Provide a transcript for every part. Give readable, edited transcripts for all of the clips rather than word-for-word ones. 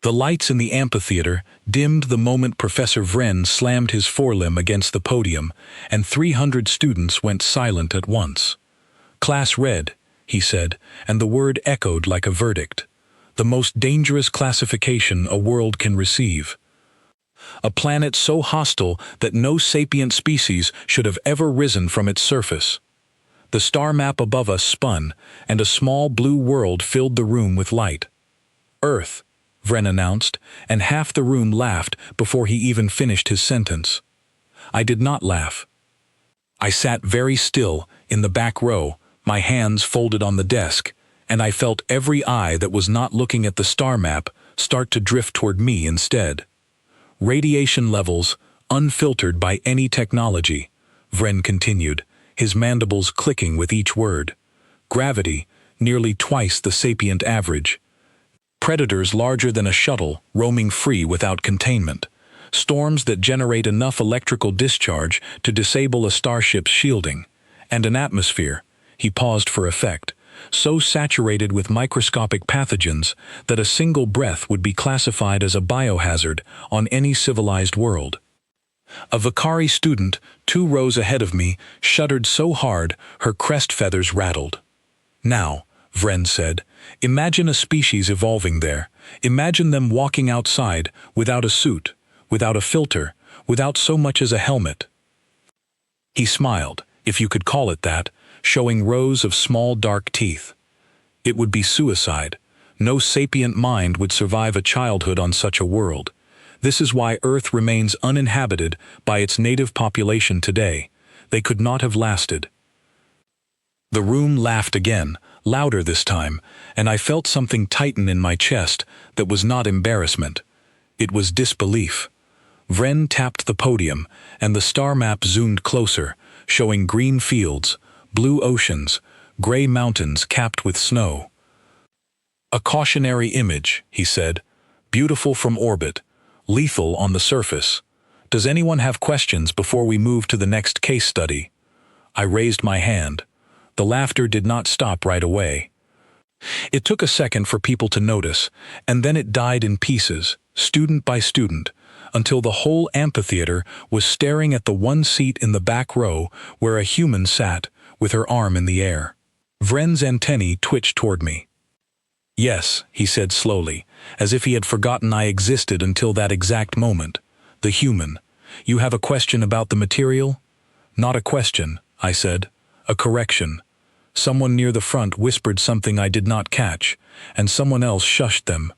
The lights in the amphitheater dimmed the moment Professor Vren slammed his forelimb against the podium, and 300 students went silent at once. "Class red," he said, and the word echoed like a verdict. "The most dangerous classification a world can receive. A planet so hostile that no sapient species should have ever risen from its surface." The star map above us spun, and a small blue world filled the room with light. "Earth," Vren announced, and half the room laughed before he even finished his sentence. I did not laugh. I sat very still in the back row, my hands folded on the desk, and I felt every eye that was not looking at the star map start to drift toward me instead. "Radiation levels, unfiltered by any technology," Vren continued, his mandibles clicking with each word. "Gravity, nearly twice the sapient average. Predators larger than a shuttle roaming free without containment. Storms that generate enough electrical discharge to disable a starship's shielding. And an atmosphere," he paused for effect, "so saturated with microscopic pathogens that a single breath would be classified as a biohazard on any civilized world." A Vakari student, 2 rows ahead of me, shuddered so hard her crest feathers rattled. "Now," Vren said, "imagine a species evolving there. Imagine them walking outside, without a suit, without a filter, without so much as a helmet." He smiled, if you could call it that, showing rows of small dark teeth. "It would be suicide. No sapient mind would survive a childhood on such a world. This is why Earth remains uninhabited by its native population today. They could not have lasted." The room laughed again, louder this time, and I felt something tighten in my chest that was not embarrassment. It was disbelief. Vren tapped the podium, and the star map zoomed closer, showing green fields, blue oceans, gray mountains capped with snow. "A cautionary image," he said, "beautiful from orbit, lethal on the surface. Does anyone have questions before we move to the next case study?" I raised my hand. The laughter did not stop right away. It took a second for people to notice, and then it died in pieces, student by student, until the whole amphitheater was staring at the one seat in the back row where a human sat, with her arm in the air. Vren's antennae twitched toward me. "Yes," he said slowly, as if he had forgotten I existed until that exact moment. "The human. You have a question about the material?" "Not a question," I said. "A correction." Someone near the front whispered something I did not catch, and someone else shushed them.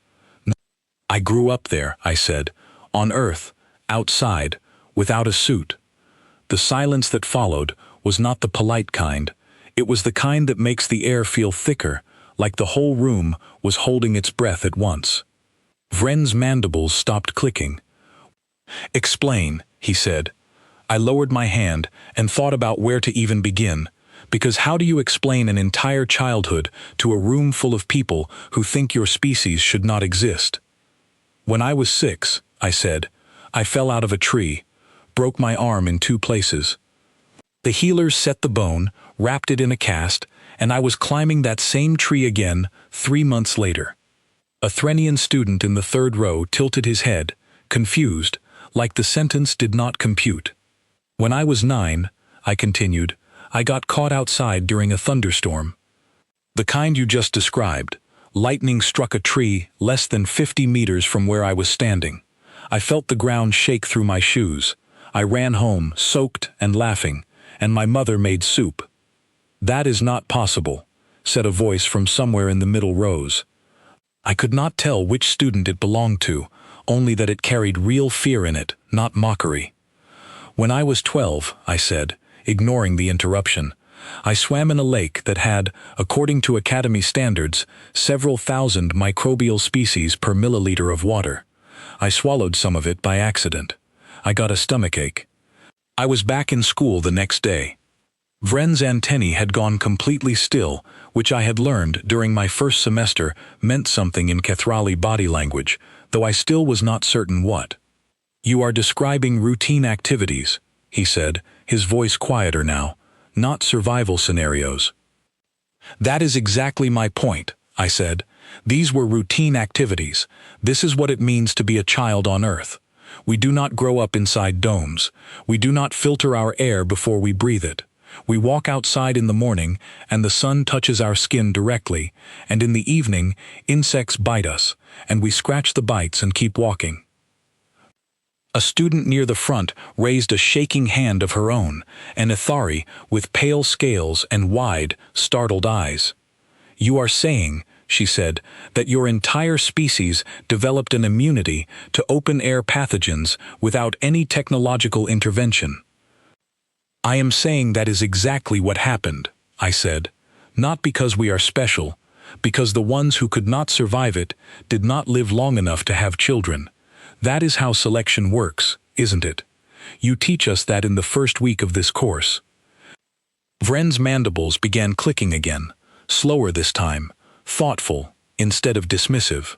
"I grew up there," I said, "on Earth, outside, without a suit." The silence that followed was not the polite kind. It was the kind that makes the air feel thicker, like the whole room was holding its breath at once. Vren's mandibles stopped clicking. "Explain," he said. I lowered my hand and thought about where to even begin. Because how do you explain an entire childhood to a room full of people who think your species should not exist? "When I was 6, I said, "I fell out of a tree, broke my arm in 2 places. The healers set the bone, wrapped it in a cast, and I was climbing that same tree again 3 months later." A Threnian student in the 3rd row tilted his head, confused, like the sentence did not compute. "When I was 9, I continued, "I got caught outside during a thunderstorm. The kind you just described. Lightning struck a tree less than 50 meters from where I was standing. I felt the ground shake through my shoes. I ran home, soaked and laughing, and my mother made soup." "That is not possible," said a voice from somewhere in the middle rows. I could not tell which student it belonged to, only that it carried real fear in it, not mockery. "When I was 12, I said, ignoring the interruption, "I swam in a lake that had, according to Academy standards, several thousand microbial species per milliliter of water. I swallowed some of it by accident. I got a stomachache. I was back in school the next day." Vren's antennae had gone completely still, which I had learned during my first semester meant something in Kethrali body language, though I still was not certain what. "You are describing routine activities," he said, his voice quieter now, "not survival scenarios." "That is exactly my point," I said, These were routine activities. This is what it means to be a child on Earth. We do not grow up inside domes. We do not filter our air before we breathe it. We walk outside in the morning, and the sun touches our skin directly, and in the evening, insects bite us, and we scratch the bites and keep walking. A student near the front raised a shaking hand of her own, an Ithari with pale scales and wide, startled eyes. "You are saying," she said, "that your entire species developed an immunity to open-air pathogens without any technological intervention." "I am saying that is exactly what happened," I said. "Not because we are special, because the ones who could not survive it did not live long enough to have children. That is how selection works, isn't it? You teach us that in the first week of this course." Vren's mandibles began clicking again, slower this time, thoughtful instead of dismissive.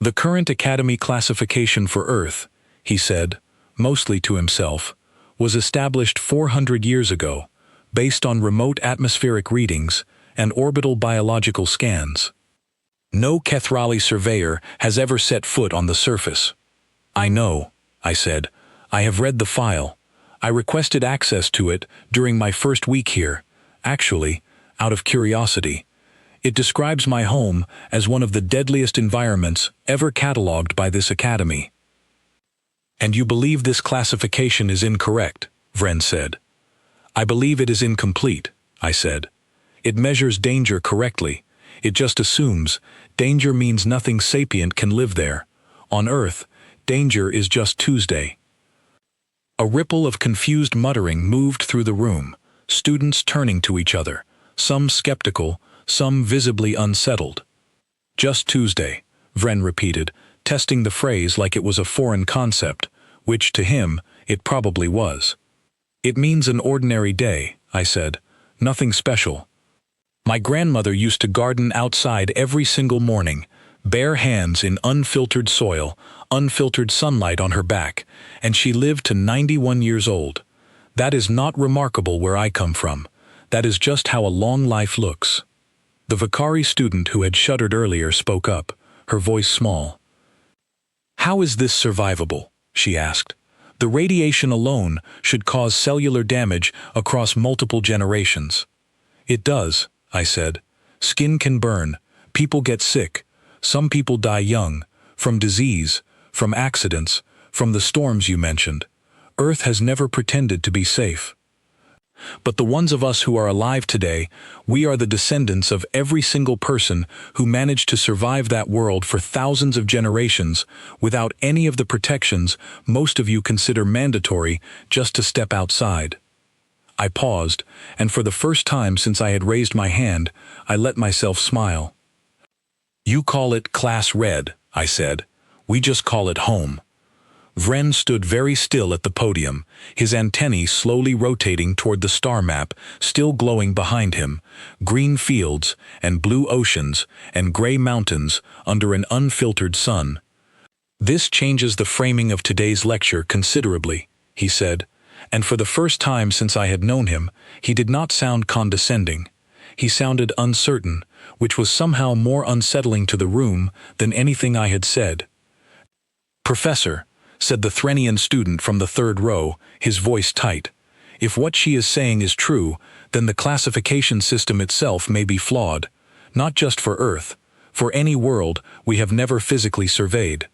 "The current Academy classification for Earth," he said, mostly to himself, "was established 400 years ago, based on remote atmospheric readings and orbital biological scans. No Kethrali surveyor has ever set foot on the surface." "I know," I said. "I have read the file. I requested access to it during my first week here, actually, out of curiosity. It describes my home as one of the deadliest environments ever catalogued by this academy." "And you believe this classification is incorrect," Vren said. "I believe it is incomplete," I said. "It measures danger correctly. It just assumes danger means nothing sapient can live there. On Earth, danger is just Tuesday." A ripple of confused muttering moved through the room, students turning to each other, some skeptical, some visibly unsettled. "Just Tuesday," Vren repeated, testing the phrase like it was a foreign concept, which to him, it probably was. "It means an ordinary day," I said. "Nothing special. My grandmother used to garden outside every single morning, bare hands in unfiltered soil, unfiltered sunlight on her back, and she lived to 91 years old. That is not remarkable where I come from. That is just how a long life looks." The Vakari student who had shuddered earlier spoke up, her voice small. "How is this survivable?" she asked. "The radiation alone should cause cellular damage across multiple generations." "It does," I said. "Skin can burn, people get sick, some people die young, from disease, from accidents, from the storms you mentioned. Earth has never pretended to be safe. But the ones of us who are alive today, we are the descendants of every single person who managed to survive that world for thousands of generations without any of the protections most of you consider mandatory just to step outside." I paused, and for the first time since I had raised my hand, I let myself smile. "You call it Class Red," I said. "We just call it home." Vren stood very still at the podium, his antennae slowly rotating toward the star map, still glowing behind him, green fields and blue oceans and gray mountains under an unfiltered sun. "This changes the framing of today's lecture considerably," he said, and for the first time since I had known him, he did not sound condescending. He sounded uncertain, which was somehow more unsettling to the room than anything I had said. "Professor," said the Threnian student from the third row, his voice tight, "if what she is saying is true, then the classification system itself may be flawed, not just for Earth, for any world we have never physically surveyed."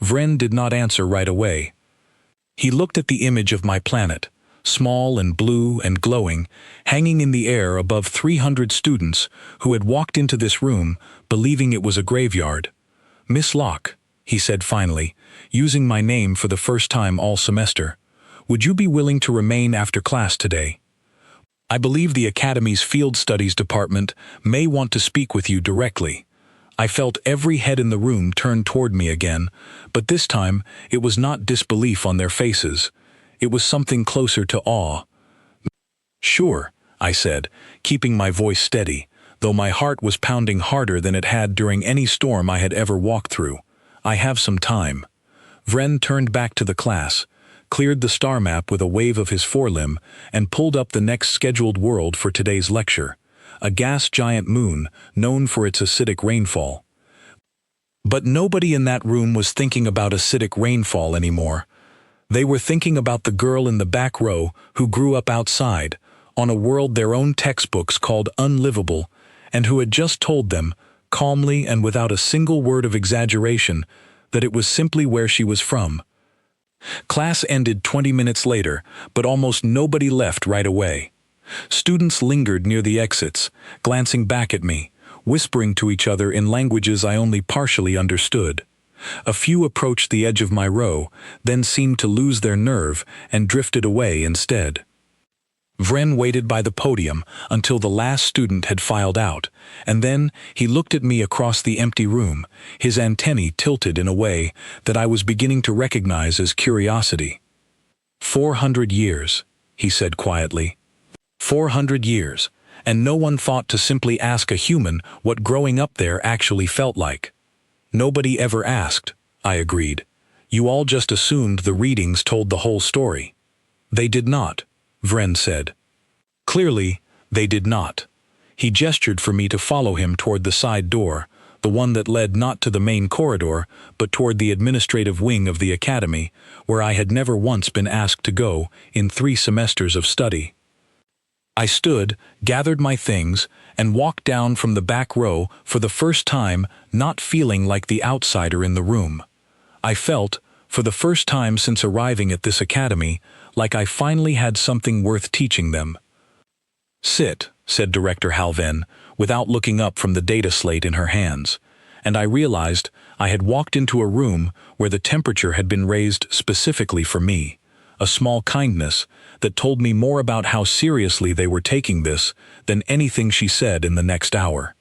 Vren did not answer right away. He looked at the image of my planet, small and blue and glowing, hanging in the air above 300 students who had walked into this room believing it was a graveyard. "Miss Locke," he said finally, using my name for the first time all semester, "would you be willing to remain after class today? I believe the Academy's Field Studies Department may want to speak with you directly." I felt every head in the room turn toward me again, but this time it was not disbelief on their faces. It was something closer to awe. "Sure," I said, keeping my voice steady, though my heart was pounding harder than it had during any storm I had ever walked through. "I have some time." Vren turned back to the class, cleared the star map with a wave of his forelimb, and pulled up the next scheduled world for today's lecture, a gas giant moon known for its acidic rainfall. But nobody in that room was thinking about acidic rainfall anymore. They were thinking about the girl in the back row who grew up outside, on a world their own textbooks called Unlivable, and who had just told them, calmly and without a single word of exaggeration, that it was simply where she was from. Class ended 20 minutes later, but almost nobody left right away. Students lingered near the exits, glancing back at me, whispering to each other in languages I only partially understood. A few approached the edge of my row, then seemed to lose their nerve and drifted away instead. Vren waited by the podium until the last student had filed out, and then he looked at me across the empty room, his antennae tilted in a way that I was beginning to recognize as curiosity. 400 years, he said quietly. 400 years, and no one thought to simply ask a human what growing up there actually felt like. Nobody ever asked, I agreed. You all just assumed the readings told the whole story. They did not, Vren said. Clearly, they did not. He gestured for me to follow him toward the side door, the one that led not to the main corridor, but toward the administrative wing of the academy, where I had never once been asked to go in 3 semesters of study. I stood, gathered my things, and walked down from the back row for the first time, not feeling like the outsider in the room. I felt, for the first time since arriving at this academy, like I finally had something worth teaching them. Sit, said Director Halven, without looking up from the data slate in her hands, and I realized I had walked into a room where the temperature had been raised specifically for me, a small kindness that told me more about how seriously they were taking this than anything she said in the next hour.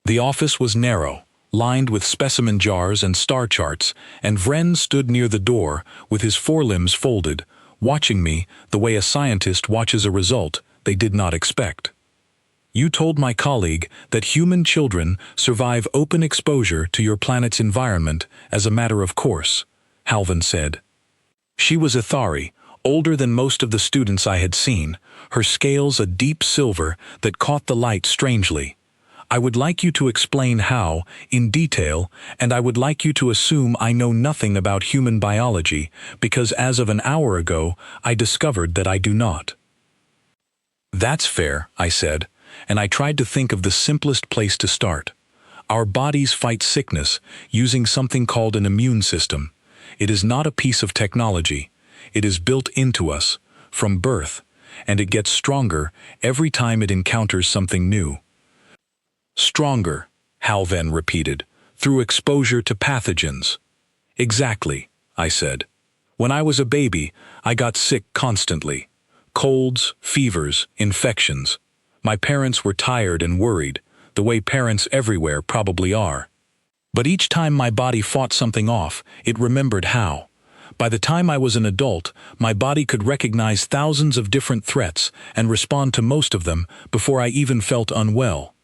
The office was narrow, lined with specimen jars and star charts, and Vren stood near the door with his forelimbs folded, watching me the way a scientist watches a result they did not expect. You told my colleague that human children survive open exposure to your planet's environment as a matter of course, Halven said. She was Ithari, older than most of the students I had seen, her scales a deep silver that caught the light strangely. I would like you to explain how, in detail, and I would like you to assume I know nothing about human biology, because as of an hour ago, I discovered that I do not. That's fair, I said, and I tried to think of the simplest place to start. Our bodies fight sickness using something called an immune system. It is not a piece of technology. It is built into us, from birth, and it gets stronger every time it encounters something new. Stronger, Halven repeated, through exposure to pathogens. Exactly, I said. When I was a baby, I got sick constantly. Colds, fevers, infections. My parents were tired and worried, the way parents everywhere probably are. But each time my body fought something off, it remembered how. By the time I was an adult, my body could recognize thousands of different threats and respond to most of them before I even felt unwell.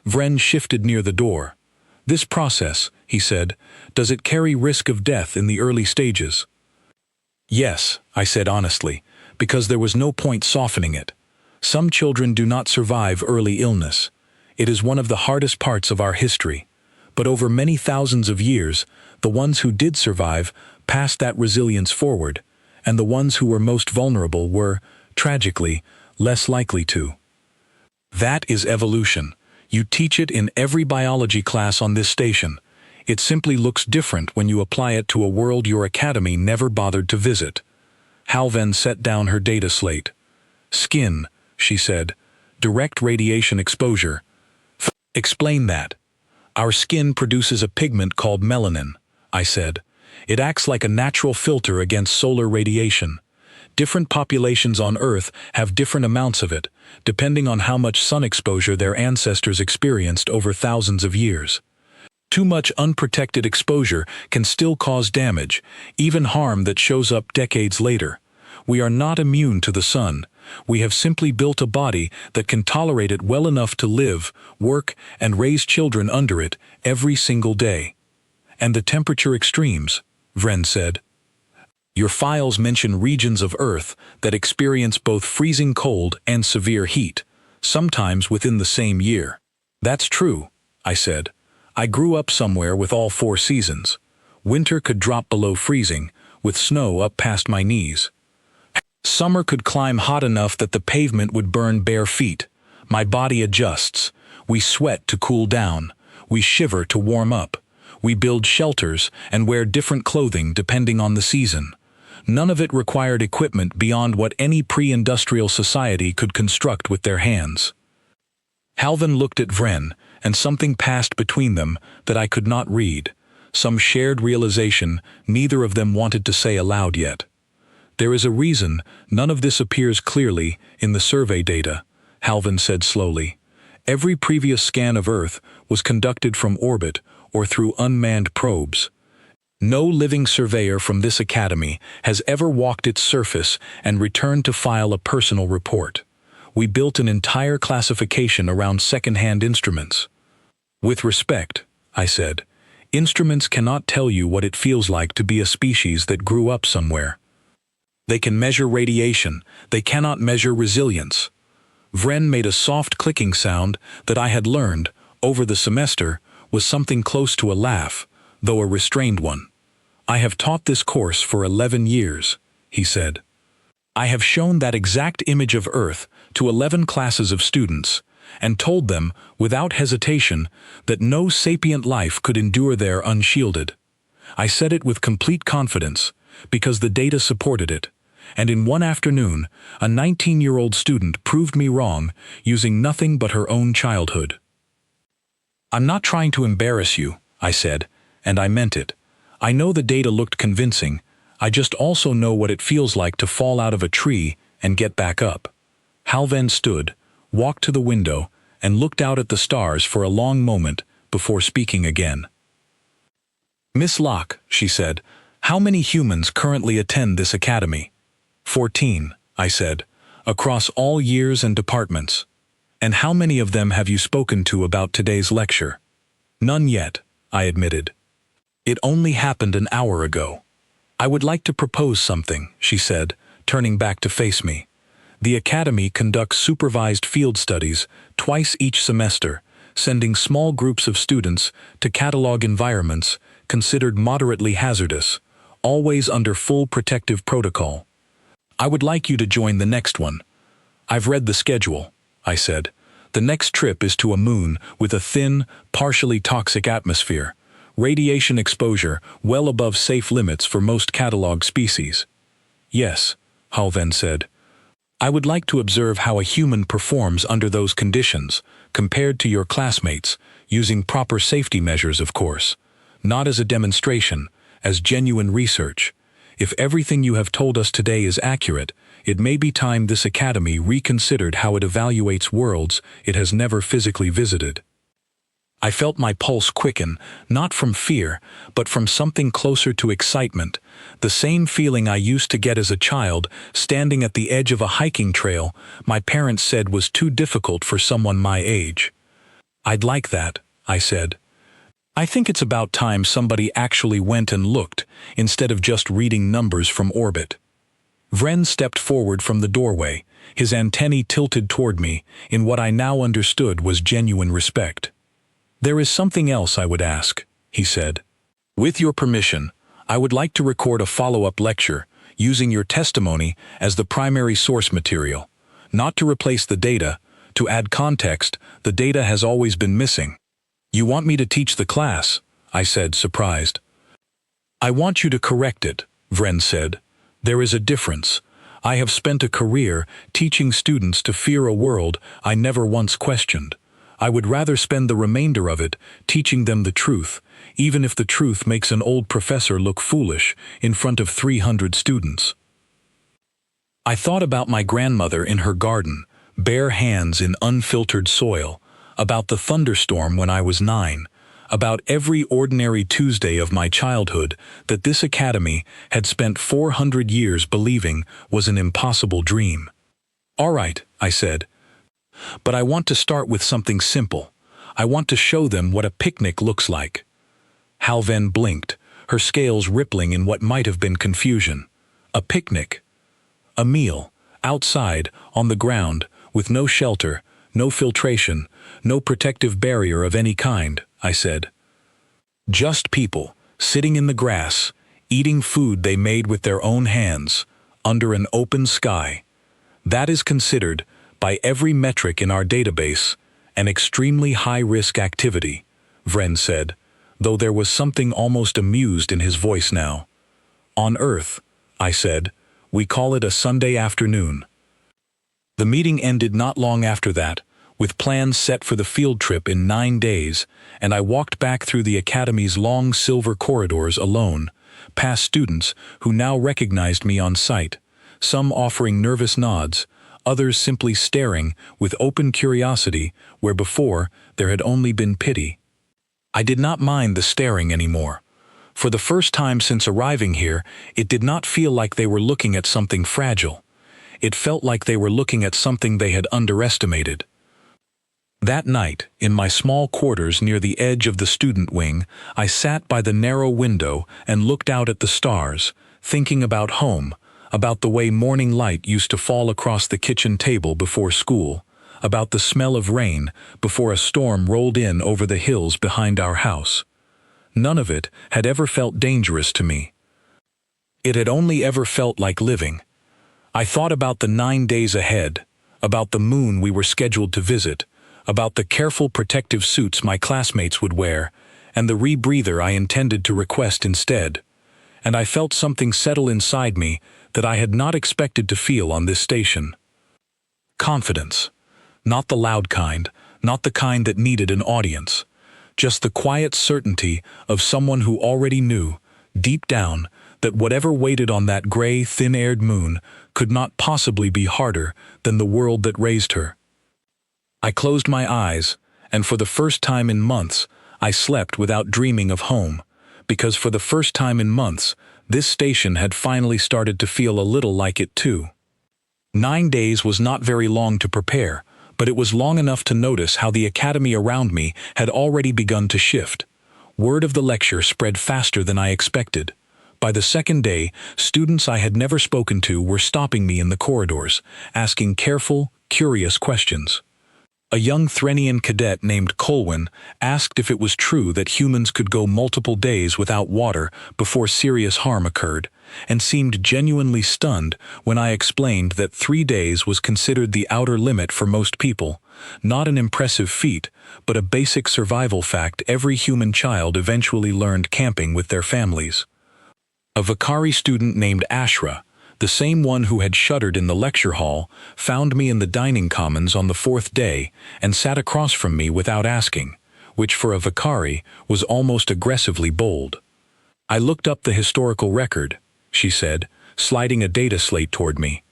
Vren shifted near the door. This process, he said, does it carry risk of death in the early stages? Yes, I said honestly, because there was no point softening it. Some children do not survive early illness. It is one of the hardest parts of our history. But over many thousands of years, the ones who did survive passed that resilience forward, and the ones who were most vulnerable were, tragically, less likely to. That is evolution. You teach it in every biology class on this station. It simply looks different when you apply it to a world your academy never bothered to visit. Halven set down her data slate. Skin, she said. Direct radiation exposure. Explain that. Our skin produces a pigment called melanin, I said. It acts like a natural filter against solar radiation. Different populations on Earth have different amounts of it, depending on how much sun exposure their ancestors experienced over thousands of years. Too much unprotected exposure can still cause damage, even harm that shows up decades later. We are not immune to the sun. We have simply built a body that can tolerate it well enough to live, work, and raise children under it every single day. And the temperature extremes, Vren said. Your files mention regions of Earth that experience both freezing cold and severe heat, sometimes within the same year. That's true, I said. I grew up somewhere with all 4 seasons. Winter could drop below freezing, with snow up past my knees. Summer could climb hot enough that the pavement would burn bare feet. My body adjusts. We sweat to cool down. We shiver to warm up. We build shelters and wear different clothing depending on the season. None of it required equipment beyond what any pre-industrial society could construct with their hands. Halvan looked at Vren, and something passed between them that I could not read. Some shared realization neither of them wanted to say aloud yet. There is a reason none of this appears clearly in the survey data, Halvan said slowly. Every previous scan of Earth was conducted from orbit or through unmanned probes. No living surveyor from this academy has ever walked its surface and returned to file a personal report. We built an entire classification around second-hand instruments. With respect, I said, instruments cannot tell you what it feels like to be a species that grew up somewhere. They can measure radiation, they cannot measure resilience. Vren made a soft clicking sound that I had learned, over the semester, was something close to a laugh, though a restrained one. I have taught this course for 11 years, he said. I have shown that exact image of Earth to 11 classes of students, and told them, without hesitation, that no sapient life could endure there unshielded. I said it with complete confidence, because the data supported it, and in one afternoon, a 19-year-old student proved me wrong using nothing but her own childhood. I'm not trying to embarrass you, I said, and I meant it. I know the data looked convincing, I just also know what it feels like to fall out of a tree and get back up. Halvan stood, walked to the window, and looked out at the stars for a long moment before speaking again. Miss Locke, she said, how many humans currently attend this academy? 14, I said, across all years and departments. And how many of them have you spoken to about today's lecture? None yet, I admitted. It only happened an hour ago. I would like to propose something, she said, turning back to face me. The Academy conducts supervised field studies twice each semester, sending small groups of students to catalog environments considered moderately hazardous, always under full protective protocol. I would like you to join the next one. I've read the schedule, I said. The next trip is to a moon with a thin, partially toxic atmosphere. Radiation exposure well above safe limits for most catalog species. Yes, Halvan said. I would like to observe how a human performs under those conditions, compared to your classmates, using proper safety measures, of course. Not as a demonstration, as genuine research. If everything you have told us today is accurate, it may be time this academy reconsidered how it evaluates worlds it has never physically visited. I felt my pulse quicken, not from fear, but from something closer to excitement, the same feeling I used to get as a child, standing at the edge of a hiking trail my parents said was too difficult for someone my age. I'd like that, I said. I think it's about time somebody actually went and looked, instead of just reading numbers from orbit. Vren stepped forward from the doorway, his antennae tilted toward me, in what I now understood was genuine respect. There is something else I would ask, he said. With your permission, I would like to record a follow-up lecture, using your testimony as the primary source material. Not to replace the data, to add context, the data has always been missing. You want me to teach the class? I said, surprised. I want you to correct it, Vren said. There is a difference. I have spent a career teaching students to fear a world I never once questioned. I would rather spend the remainder of it teaching them the truth, even if the truth makes an old professor look foolish in front of 300 students. I thought about my grandmother in her garden, bare hands in unfiltered soil, about the thunderstorm when I was 9, about every ordinary Tuesday of my childhood that this academy had spent 400 years believing was an impossible dream. All right, I said. But I want to start with something simple. I want to show them what a picnic looks like. Halvan blinked, her scales rippling in what might have been confusion. A picnic. A meal, outside, on the ground, with no shelter, no filtration, no protective barrier of any kind, I said. Just people, sitting in the grass, eating food they made with their own hands, under an open sky. That is considered, by every metric in our database, an extremely high-risk activity, Vren said, though there was something almost amused in his voice now. On Earth, I said, we call it a Sunday afternoon. The meeting ended not long after that, with plans set for the field trip in 9 days, and I walked back through the Academy's long silver corridors alone, past students who now recognized me on sight, some offering nervous nods, others simply staring with open curiosity where before there had only been pity. I did not mind the staring anymore. For the first time since arriving here, it did not feel like they were looking at something fragile. It felt like they were looking at something they had underestimated. That night, in my small quarters near the edge of the student wing, I sat by the narrow window and looked out at the stars, thinking about home, about the way morning light used to fall across the kitchen table before school, about the smell of rain before a storm rolled in over the hills behind our house. None of it had ever felt dangerous to me. It had only ever felt like living. I thought about the 9 days ahead, about the moon we were scheduled to visit, about the careful protective suits my classmates would wear, and the rebreather I intended to request instead. And I felt something settle inside me that I had not expected to feel on this station. Confidence. Not the loud kind, not the kind that needed an audience. Just the quiet certainty of someone who already knew, deep down, that whatever waited on that gray, thin-aired moon could not possibly be harder than the world that raised her. I closed my eyes, and for the first time in months, I slept without dreaming of home, because for the first time in months, this station had finally started to feel a little like it too. 9 days was not very long to prepare, but it was long enough to notice how the academy around me had already begun to shift. Word of the lecture spread faster than I expected. By the second day, students I had never spoken to were stopping me in the corridors, asking careful, curious questions. A young Threnian cadet named Colwyn asked if it was true that humans could go multiple days without water before serious harm occurred, and seemed genuinely stunned when I explained that 3 days was considered the outer limit for most people, not an impressive feat, but a basic survival fact every human child eventually learned camping with their families. A Vakari student named Ashra, the same one who had shuddered in the lecture hall, found me in the dining commons on the 4th day and sat across from me without asking, which for a Vakari was almost aggressively bold. I looked up the historical record, she said, sliding a data slate toward me.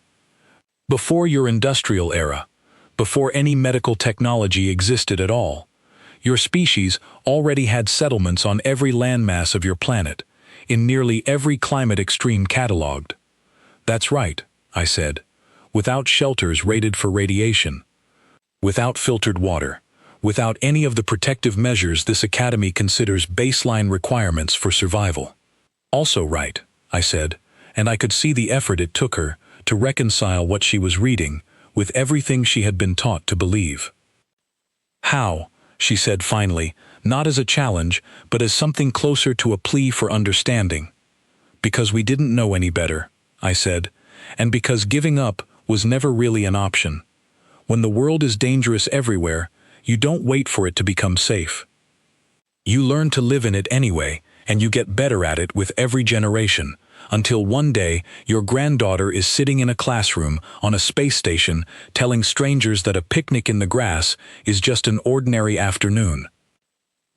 Before your industrial era, before any medical technology existed at all, your species already had settlements on every landmass of your planet, in nearly every climate extreme catalogued. That's right, I said, without shelters rated for radiation, without filtered water, without any of the protective measures this academy considers baseline requirements for survival. Also right, I said, and I could see the effort it took her to reconcile what she was reading with everything she had been taught to believe. How, she said finally, not as a challenge, but as something closer to a plea for understanding. Because we didn't know any better, I said, and because giving up was never really an option. When the world is dangerous everywhere, you don't wait for it to become safe. You learn to live in it anyway, and you get better at it with every generation, until one day your granddaughter is sitting in a classroom on a space station telling strangers that a picnic in the grass is just an ordinary afternoon.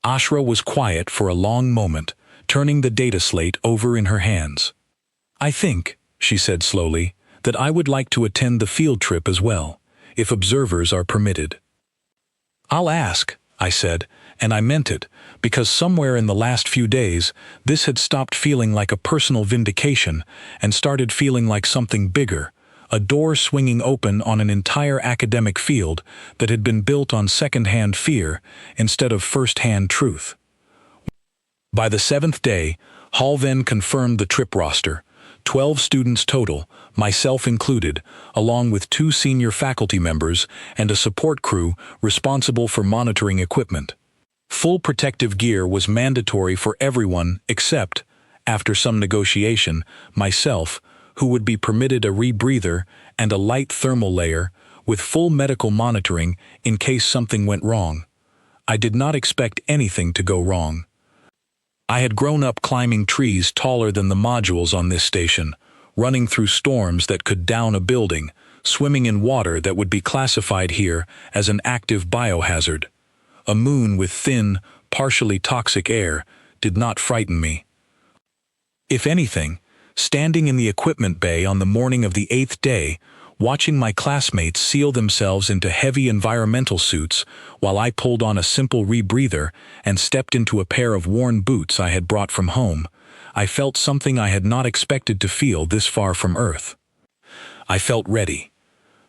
Ashra was quiet for a long moment, turning the data slate over in her hands. I think, she said slowly, that I would like to attend the field trip as well, if observers are permitted. I'll ask, I said, and I meant it, because somewhere in the last few days, this had stopped feeling like a personal vindication and started feeling like something bigger, a door swinging open on an entire academic field that had been built on second-hand fear instead of first-hand truth. By the 7th day, Hall then confirmed the trip roster, 12 students total, myself included, along with 2 senior faculty members and a support crew responsible for monitoring equipment. Full protective gear was mandatory for everyone except, after some negotiation, myself, who would be permitted a rebreather and a light thermal layer with full medical monitoring in case something went wrong. I did not expect anything to go wrong. I had grown up climbing trees taller than the modules on this station, running through storms that could down a building, swimming in water that would be classified here as an active biohazard. A moon with thin, partially toxic air did not frighten me. If anything, standing in the equipment bay on the morning of the 8th day, watching my classmates seal themselves into heavy environmental suits while I pulled on a simple rebreather and stepped into a pair of worn boots I had brought from home, I felt something I had not expected to feel this far from Earth. I felt ready.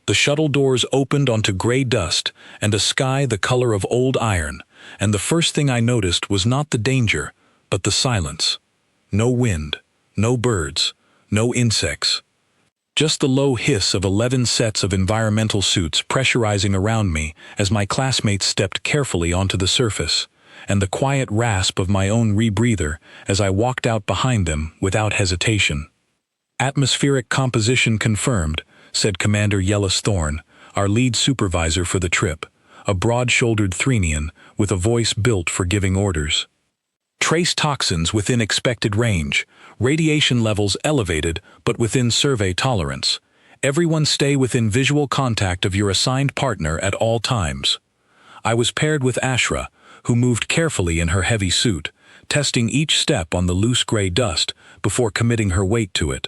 The shuttle doors opened onto gray dust and a sky the color of old iron, and the first thing I noticed was not the danger, but the silence. No wind, no birds, no insects. Just the low hiss of 11 sets of environmental suits pressurizing around me as my classmates stepped carefully onto the surface, and the quiet rasp of my own rebreather as I walked out behind them without hesitation. "Atmospheric composition confirmed," said Commander Yellis Thorne, our lead supervisor for the trip, a broad-shouldered Threnian with a voice built for giving orders. "Trace toxins within expected range. Radiation levels elevated but within survey tolerance. Everyone stay within visual contact of your assigned partner at all times." I was paired with Ashra, who moved carefully in her heavy suit, testing each step on the loose gray dust before committing her weight to it.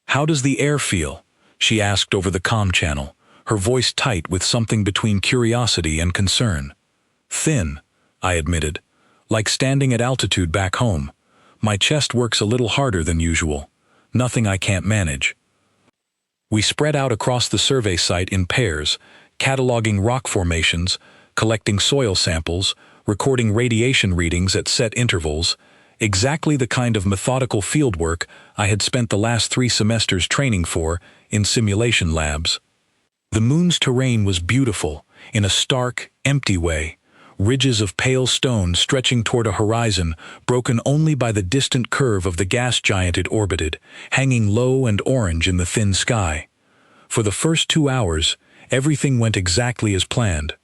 "How does the air feel?" she asked over the comm channel, her voice tight with something between curiosity and concern. "Thin," I admitted, "like standing at altitude back home. My chest works a little harder than usual. Nothing I can't manage." We spread out across the survey site in pairs, cataloging rock formations, collecting soil samples, recording radiation readings at set intervals, exactly the kind of methodical fieldwork I had spent the last 3 semesters training for in simulation labs. The moon's terrain was beautiful, in a stark, empty way. Ridges of pale stone stretching toward a horizon broken only by the distant curve of the gas giant it orbited, hanging low and orange in the thin sky. For the first 2 hours, everything went exactly as planned.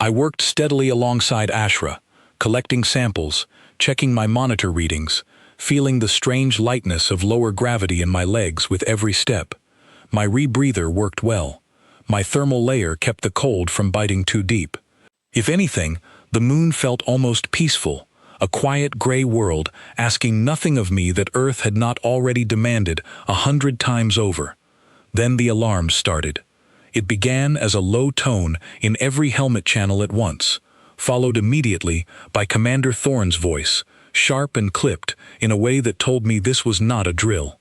I worked steadily alongside Ashra, collecting samples, checking my monitor readings, feeling the strange lightness of lower gravity in my legs with every step. My rebreather worked well. My thermal layer kept the cold from biting too deep. If anything, the moon felt almost peaceful, a quiet gray world asking nothing of me that Earth had not already demanded 100 times over. Then the alarms started. It began as a low tone in every helmet channel at once, followed immediately by Commander Thorne's voice, sharp and clipped in a way that told me this was not a drill.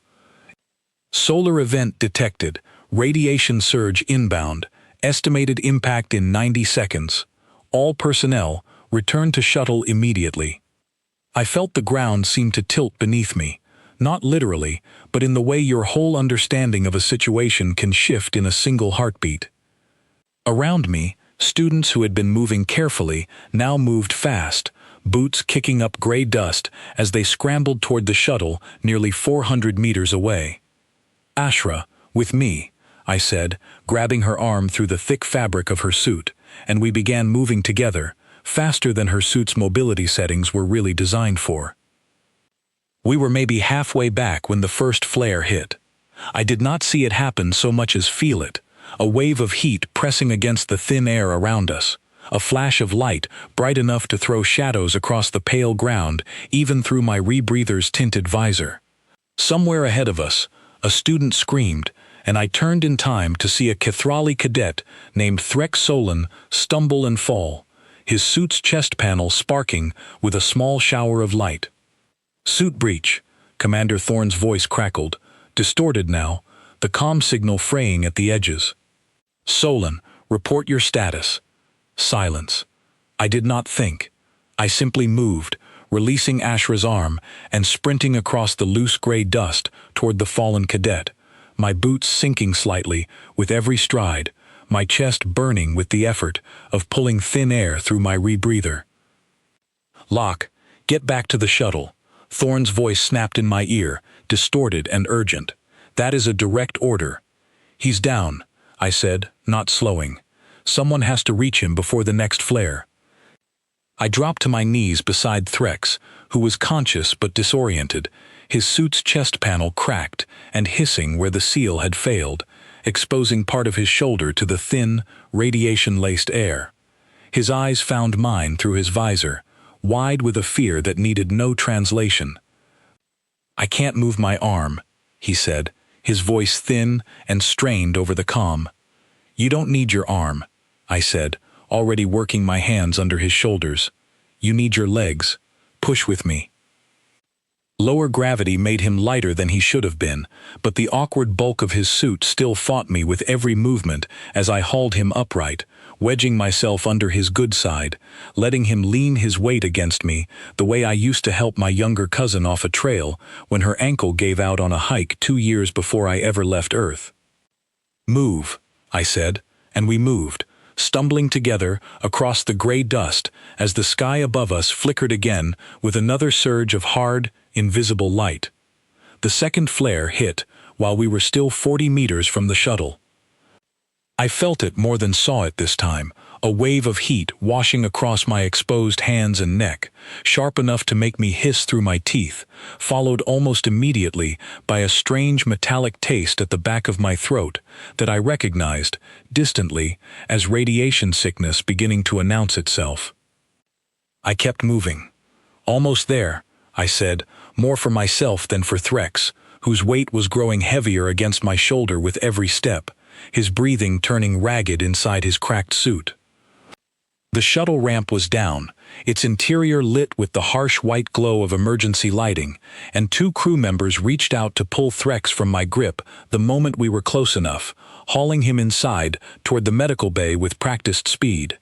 "Solar event detected, radiation surge inbound, estimated impact in 90 seconds. All personnel, return to shuttle immediately." I felt the ground seem to tilt beneath me, not literally, but in the way your whole understanding of a situation can shift in a single heartbeat. Around me, students who had been moving carefully now moved fast, boots kicking up gray dust as they scrambled toward the shuttle nearly 400 meters away. "Ashra, with me," I said, grabbing her arm through the thick fabric of her suit, and we began moving together, faster than her suit's mobility settings were really designed for. We were maybe halfway back when the first flare hit. I did not see it happen so much as feel it, a wave of heat pressing against the thin air around us, a flash of light bright enough to throw shadows across the pale ground even through my rebreather's tinted visor. Somewhere ahead of us, a student screamed, and I turned in time to see a Kithrali cadet named Threk Solon stumble and fall, his suit's chest panel sparking with a small shower of light. "Suit breach," Commander Thorne's voice crackled, distorted now, the comm signal fraying at the edges. "Solon, report your status." Silence. I did not think. I simply moved, releasing Ashra's arm and sprinting across the loose gray dust toward the fallen cadet, my boots sinking slightly with every stride, my chest burning with the effort of pulling thin air through my rebreather. "Locke, get back to the shuttle." Thorn's voice snapped in my ear, distorted and urgent. "That is a direct order." "He's down," I said, not slowing. "Someone has to reach him before the next flare." I dropped to my knees beside Threx, who was conscious but disoriented, his suit's chest panel cracked and hissing where the seal had failed, exposing part of his shoulder to the thin, radiation-laced air. His eyes found mine through his visor, wide with a fear that needed no translation. "I can't move my arm," he said, his voice thin and strained over the comm. "You don't need your arm," I said, already working my hands under his shoulders. "You need your legs. Push with me." Lower gravity made him lighter than he should have been, but the awkward bulk of his suit still fought me with every movement as I hauled him upright, wedging myself under his good side, letting him lean his weight against me the way I used to help my younger cousin off a trail when her ankle gave out on a hike 2 years before I ever left Earth. "Move," I said, and we moved, stumbling together across the gray dust as the sky above us flickered again with another surge of hard, invisible light. The second flare hit while we were still 40 meters from the shuttle. I felt it more than saw it this time, a wave of heat washing across my exposed hands and neck, sharp enough to make me hiss through my teeth, followed almost immediately by a strange metallic taste at the back of my throat that I recognized, distantly, as radiation sickness beginning to announce itself. I kept moving. "Almost there," I said, more for myself than for Threx, whose weight was growing heavier against my shoulder with every step, his breathing turning ragged inside his cracked suit. The shuttle ramp was down, its interior lit with the harsh white glow of emergency lighting, and 2 crew members reached out to pull Threx from my grip the moment we were close enough, hauling him inside toward the medical bay with practiced speed.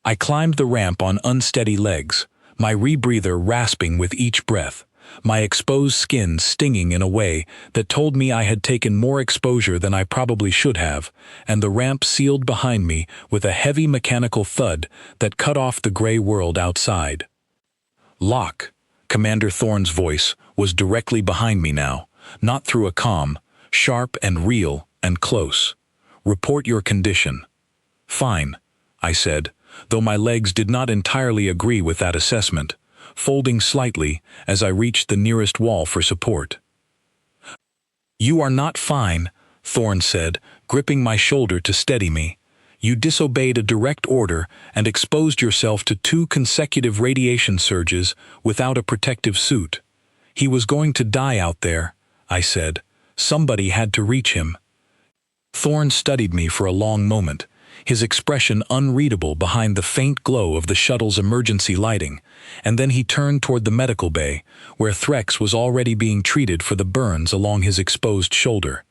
I climbed the ramp on unsteady legs, my rebreather rasping with each breath, my exposed skin stinging in a way that told me I had taken more exposure than I probably should have, and the ramp sealed behind me with a heavy mechanical thud that cut off the gray world outside. "Locke," Commander Thorne's voice was directly behind me now, not through a comm, sharp and real and close. "Report your condition." "Fine," I said, though my legs did not entirely agree with that assessment, folding slightly as I reached the nearest wall for support. "You are not fine," Thorne said, gripping my shoulder to steady me. "You disobeyed a direct order and exposed yourself to 2 consecutive radiation surges without a protective suit. He was going to die out there," I said. "Somebody had to reach him." Thorne studied me for a long moment, his expression unreadable behind the faint glow of the shuttle's emergency lighting, and then he turned toward the medical bay, where Threx was already being treated for the burns along his exposed shoulder.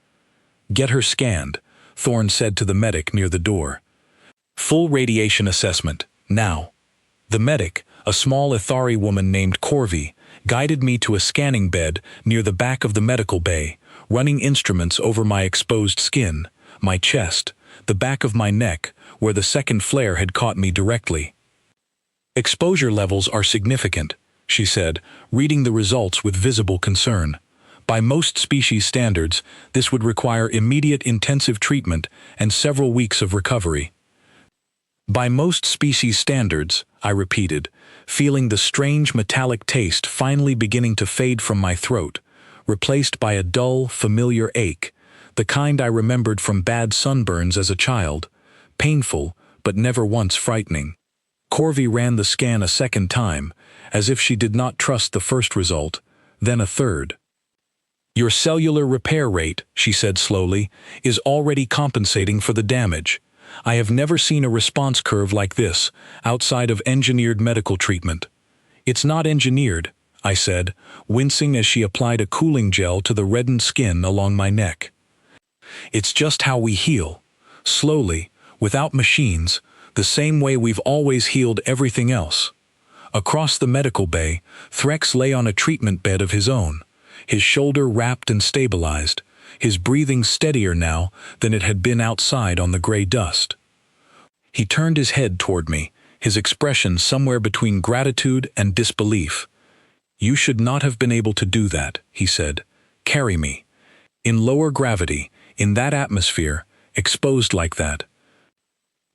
"Get her scanned," Thorne said to the medic near the door. "Full radiation assessment, now." The medic, a small Ithari woman named Corvi, guided me to a scanning bed near the back of the medical bay, running instruments over my exposed skin, my chest, the back of my neck, where the second flare had caught me directly. "Exposure levels are significant," she said, reading the results with visible concern. "By most species standards, this would require immediate intensive treatment and several weeks of recovery." "By most species standards," I repeated, feeling the strange metallic taste finally beginning to fade from my throat, replaced by a dull, familiar ache, the kind I remembered from bad sunburns as a child, painful but never once frightening. Corvi ran the scan a second time, as if she did not trust the first result, then a third. "Your cellular repair rate," she said slowly, "is already compensating for the damage. I have never seen a response curve like this, outside of engineered medical treatment." "It's not engineered," I said, wincing as she applied a cooling gel to the reddened skin along my neck. "It's just how we heal. Slowly, without machines, the same way we've always healed everything else." Across the medical bay, Threx lay on a treatment bed of his own, his shoulder wrapped and stabilized, his breathing steadier now than it had been outside on the gray dust. He turned his head toward me, his expression somewhere between gratitude and disbelief. "You should not have been able to do that," he said. "Carry me. In lower gravity, in that atmosphere, exposed like that."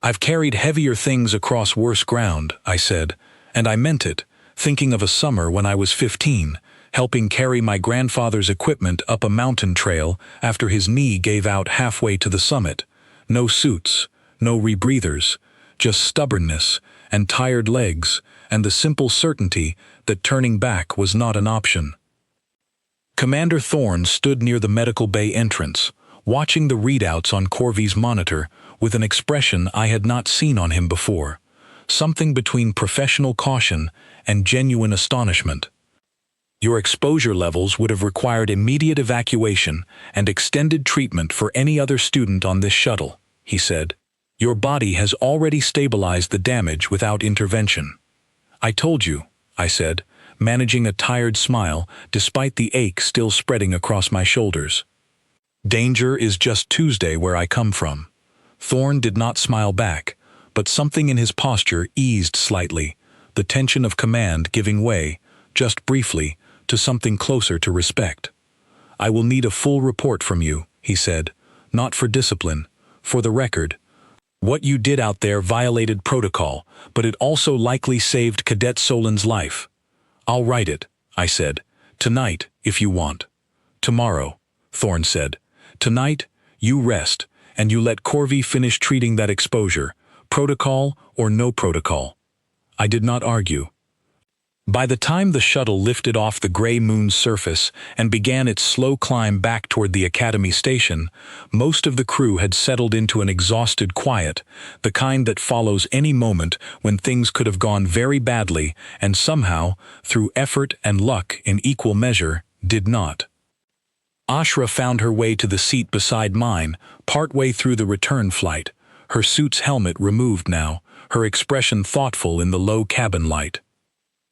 "I've carried heavier things across worse ground," I said, and I meant it, thinking of a summer when I was 15, helping carry my grandfather's equipment up a mountain trail after his knee gave out halfway to the summit. No suits, no rebreathers, just stubbornness and tired legs and the simple certainty that turning back was not an option. Commander Thorne stood near the medical bay entrance, watching the readouts on Corvy's monitor with an expression I had not seen on him before, something between professional caution and genuine astonishment. "Your exposure levels would have required immediate evacuation and extended treatment for any other student on this shuttle," he said. "Your body has already stabilized the damage without intervention." "I told you," I said, managing a tired smile despite the ache still spreading across my shoulders. "Danger is just Tuesday where I come from." Thorne did not smile back, but something in his posture eased slightly, the tension of command giving way, just briefly, to something closer to respect. "I will need a full report from you," he said, "not for discipline, for the record. What you did out there violated protocol, but it also likely saved Cadet Solin's life." "I'll write it," I said. "Tonight, if you want." "Tomorrow," Thorne said. "Tonight, you rest, and you let Corvy finish treating that exposure, protocol or no protocol." I did not argue. By the time the shuttle lifted off the gray moon's surface and began its slow climb back toward the Academy station, most of the crew had settled into an exhausted quiet, the kind that follows any moment when things could have gone very badly and somehow, through effort and luck in equal measure, did not. Ashra found her way to the seat beside mine, partway through the return flight, her suit's helmet removed now, her expression thoughtful in the low cabin light.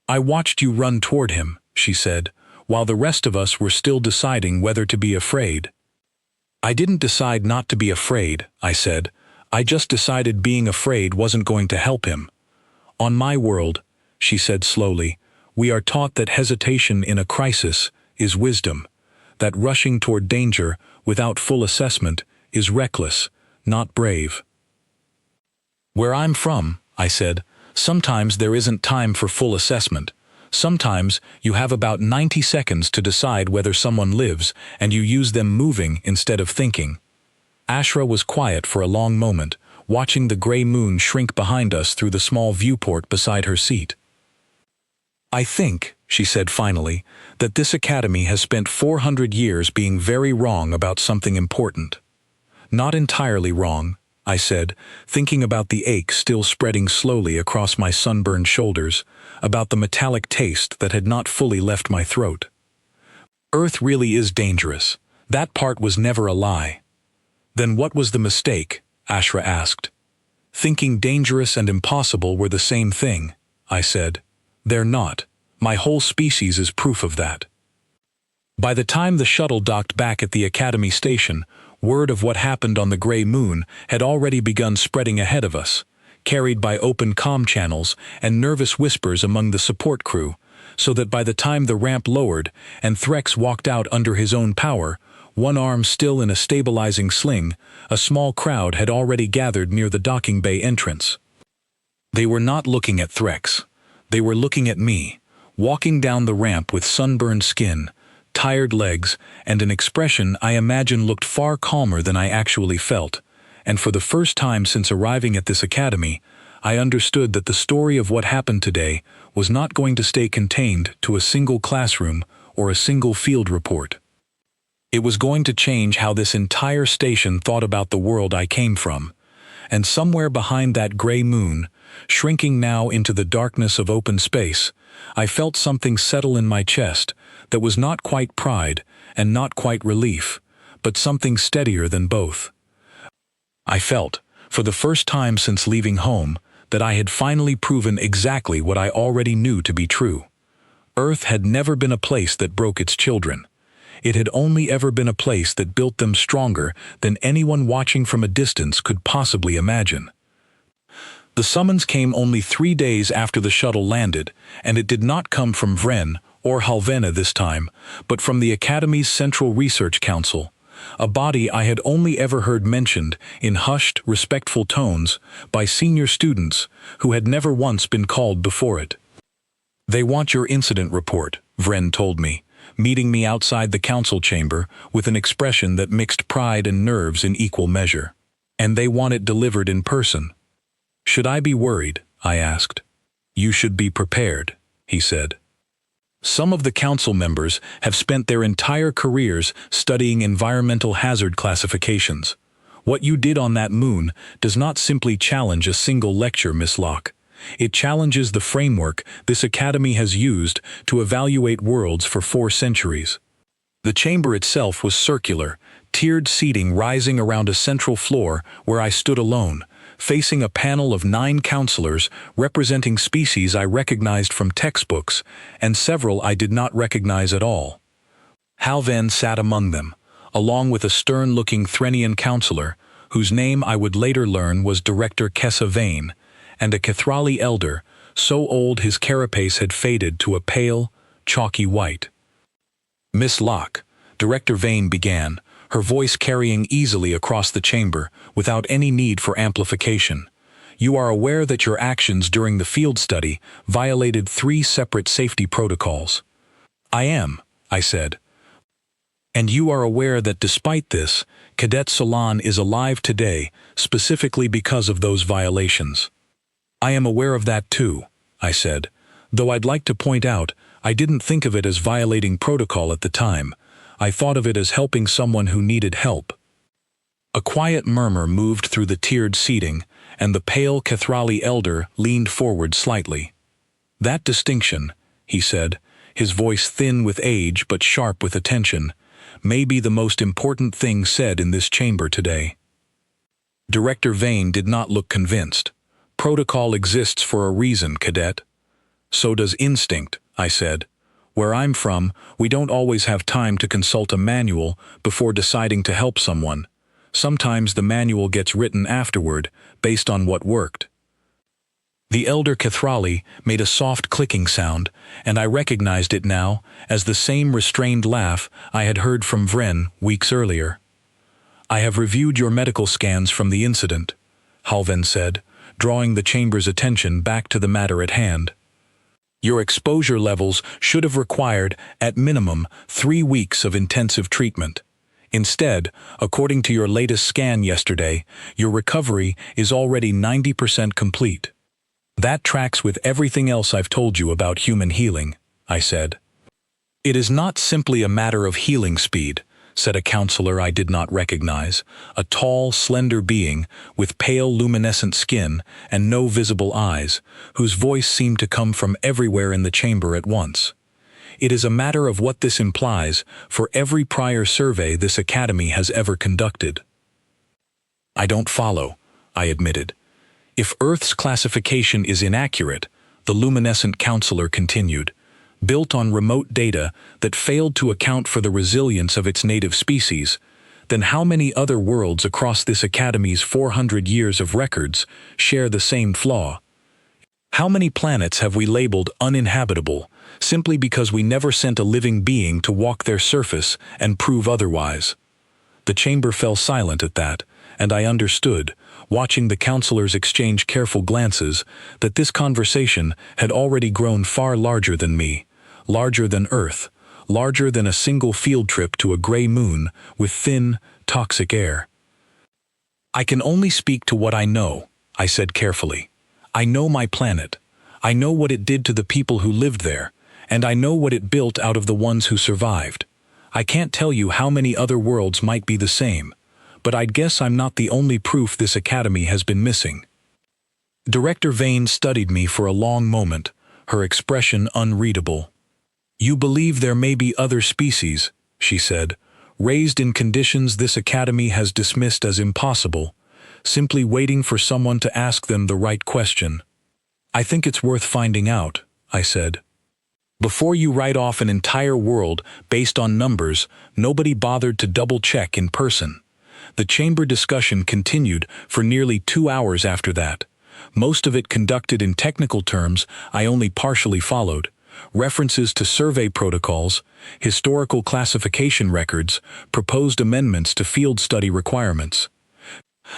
"I watched you run toward him," she said, "while the rest of us were still deciding whether to be afraid." "I didn't decide not to be afraid," I said. "I just decided being afraid wasn't going to help him. On my world," she said slowly, "we are taught that hesitation in a crisis is wisdom, that rushing toward danger without full assessment is reckless, not brave." "Where I'm from," I said, "sometimes there isn't time for full assessment. Sometimes you have about 90 seconds to decide whether someone lives, and you use them moving instead of thinking." Ashra was quiet for a long moment, watching the gray moon shrink behind us through the small viewport beside her seat. "I think," she said finally, "that this academy has spent 400 years being very wrong about something important." "Not entirely wrong," I said, thinking about the ache still spreading slowly across my sunburned shoulders, about the metallic taste that had not fully left my throat. "Earth really is dangerous. That part was never a lie." "Then what was the mistake?" Ashra asked. "Thinking dangerous and impossible were the same thing," I said. "They're not. My whole species is proof of that." By the time the shuttle docked back at the Academy station, word of what happened on the gray moon had already begun spreading ahead of us, carried by open comm channels and nervous whispers among the support crew, so that by the time the ramp lowered and Threx walked out under his own power, one arm still in a stabilizing sling, a small crowd had already gathered near the docking bay entrance. They were not looking at Threx. They were looking at me, walking down the ramp with sunburned skin, tired legs, and an expression I imagine looked far calmer than I actually felt, and for the first time since arriving at this academy, I understood that the story of what happened today was not going to stay contained to a single classroom or a single field report. It was going to change how this entire station thought about the world I came from, and somewhere behind that gray moon, shrinking now into the darkness of open space, I felt something settle in my chest that was not quite pride and not quite relief, but something steadier than both. I felt, for the first time since leaving home, that I had finally proven exactly what I already knew to be true. Earth had never been a place that broke its children. It had only ever been a place that built them stronger than anyone watching from a distance could possibly imagine. The summons came only 3 days after the shuttle landed, and it did not come from Vren or Halvena this time, but from the Academy's Central Research Council, a body I had only ever heard mentioned in hushed, respectful tones by senior students who had never once been called before it. "They want your incident report," Vren told me, meeting me outside the council chamber with an expression that mixed pride and nerves in equal measure. "And they want it delivered in person." "Should I be worried?" I asked. "You should be prepared," he said. "Some of the council members have spent their entire careers studying environmental hazard classifications. What you did on that moon does not simply challenge a single lecture, Miss Locke. It challenges the framework this academy has used to evaluate worlds for 4 centuries. The chamber itself was circular, tiered seating rising around a central floor where I stood alone, facing a panel of 9 counselors representing species I recognized from textbooks and several I did not recognize at all. Halven sat among them, along with a stern-looking Threnian counselor, whose name I would later learn was Director Kessa Vane, and a Kethrali elder, so old his carapace had faded to a pale, chalky white. "Miss Locke," Director Vane began, her voice carrying easily across the chamber without any need for amplification. "You are aware that your actions during the field study violated 3 separate safety protocols." "I am," I said. "And you are aware that despite this, Cadet Solon is alive today specifically because of those violations." "I am aware of that too," I said, "though I'd like to point out I didn't think of it as violating protocol at the time. I thought of it as helping someone who needed help." A quiet murmur moved through the tiered seating, and the pale Kethrali elder leaned forward slightly. "That distinction," he said, his voice thin with age but sharp with attention, "may be the most important thing said in this chamber today." Director Vane did not look convinced. "Protocol exists for a reason, Cadet." "So does instinct," I said. "Where I'm from, we don't always have time to consult a manual before deciding to help someone. Sometimes the manual gets written afterward, based on what worked." The elder Kethrali made a soft clicking sound, and I recognized it now as the same restrained laugh I had heard from Vren weeks earlier. "I have reviewed your medical scans from the incident," Halven said, drawing the chamber's attention back to the matter at hand. "Your exposure levels should have required, at minimum, 3 weeks of intensive treatment. Instead, according to your latest scan yesterday, your recovery is already 90% complete. That tracks with everything else I've told you about human healing," I said. "It is not simply a matter of healing speed," said a counselor I did not recognize, a tall, slender being with pale luminescent skin and no visible eyes, whose voice seemed to come from everywhere in the chamber at once. "It is a matter of what this implies for every prior survey this academy has ever conducted." "I don't follow," I admitted. "If Earth's classification is inaccurate," the luminescent counselor continued, "built on remote data that failed to account for the resilience of its native species, then how many other worlds across this academy's 400 years of records share the same flaw? How many planets have we labeled uninhabitable simply because we never sent a living being to walk their surface and prove otherwise?" The chamber fell silent at that, and I understood, watching the counselors exchange careful glances, that this conversation had already grown far larger than me, larger than Earth, larger than a single field trip to a gray moon with thin, toxic air. "I can only speak to what I know," I said carefully. "I know my planet. I know what it did to the people who lived there, and I know what it built out of the ones who survived. I can't tell you how many other worlds might be the same, but I'd guess I'm not the only proof this academy has been missing." Director Vane studied me for a long moment, her expression unreadable. "You believe there may be other species," she said, "raised in conditions this academy has dismissed as impossible, simply waiting for someone to ask them the right question." "I think it's worth finding out," I said. Before you write off an entire world based on numbers, nobody bothered to double-check in person. The chamber discussion continued for nearly 2 hours after that. Most of it conducted in technical terms I only partially followed. References to survey protocols, historical classification records, proposed amendments to field study requirements.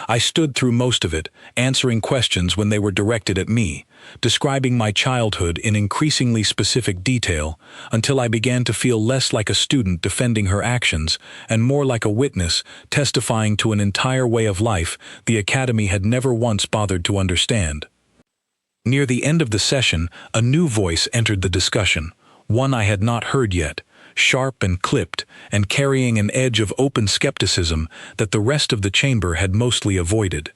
I stood through most of it, answering questions when they were directed at me, describing my childhood in increasingly specific detail, until I began to feel less like a student defending her actions and more like a witness testifying to an entire way of life the Academy had never once bothered to understand. Near the end of the session, a new voice entered the discussion, one I had not heard yet, sharp and clipped, and carrying an edge of open skepticism that the rest of the chamber had mostly avoided.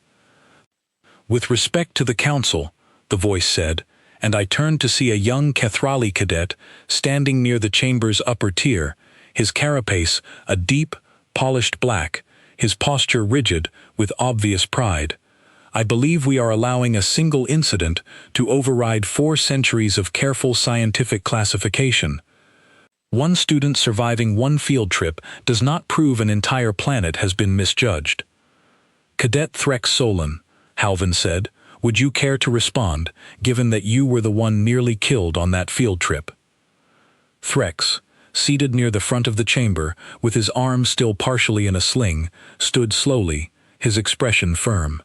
"With respect to the council," the voice said, and I turned to see a young Kethrali cadet standing near the chamber's upper tier, his carapace a deep, polished black, his posture rigid with obvious pride. "I believe we are allowing a single incident to override 4 centuries of careful scientific classification. One student surviving one field trip does not prove an entire planet has been misjudged." "Cadet Threx Solon," Halvin said, "would you care to respond, given that you were the one nearly killed on that field trip?" Threx, seated near the front of the chamber, with his arm still partially in a sling, stood slowly, his expression firm.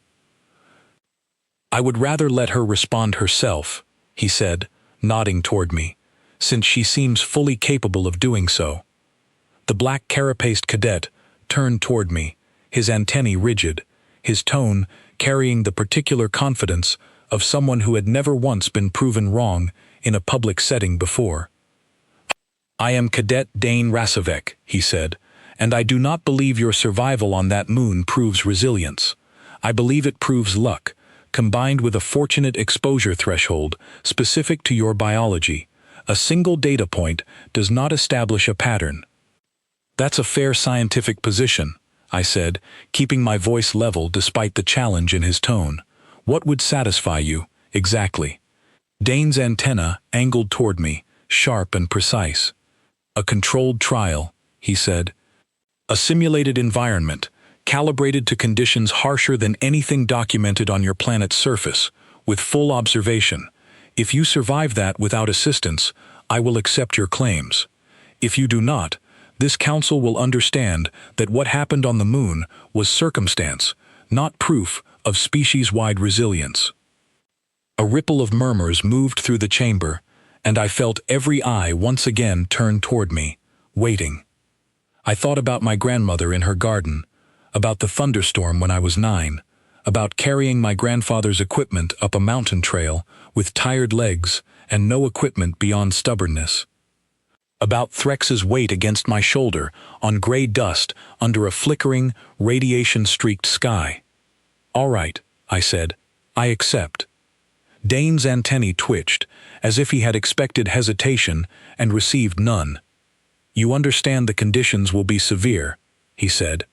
"I would rather let her respond herself," he said, nodding toward me, "since she seems fully capable of doing so." The black carapaced cadet turned toward me, his antennae rigid, his tone carrying the particular confidence of someone who had never once been proven wrong in a public setting before. "I am Cadet Dane Rasavek," he said, "and I do not believe your survival on that moon proves resilience. I believe it proves luck, combined with a fortunate exposure threshold specific to your biology. A single data point does not establish a pattern." "That's a fair scientific position," I said, keeping my voice level despite the challenge in his tone. "What would satisfy you, exactly?" Dane's antenna angled toward me, sharp and precise. "A controlled trial," he said. "A simulated environment, calibrated to conditions harsher than anything documented on your planet's surface, with full observation. If you survive that without assistance, I will accept your claims. If you do not, this council will understand that what happened on the moon was circumstance, not proof of species-wide resilience." A ripple of murmurs moved through the chamber, and I felt every eye once again turned toward me, waiting. I thought about my grandmother in her garden, about the thunderstorm when I was 9, about carrying my grandfather's equipment up a mountain trail with tired legs and no equipment beyond stubbornness, about Threx's weight against my shoulder on gray dust under a flickering, radiation-streaked sky. "All right," I said, "I accept." Dane's antennae twitched, as if he had expected hesitation and received none. "You understand the conditions will be severe," he said.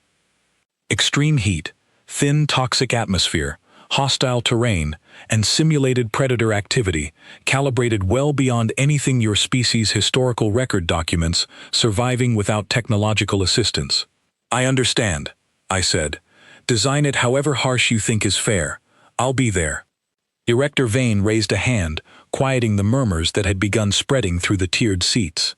"Extreme heat, thin toxic atmosphere, hostile terrain, and simulated predator activity, calibrated well beyond anything your species' historical record documents, surviving without technological assistance." "I understand," I said. "Design it however harsh you think is fair. I'll be there." Director Vane raised a hand, quieting the murmurs that had begun spreading through the tiered seats.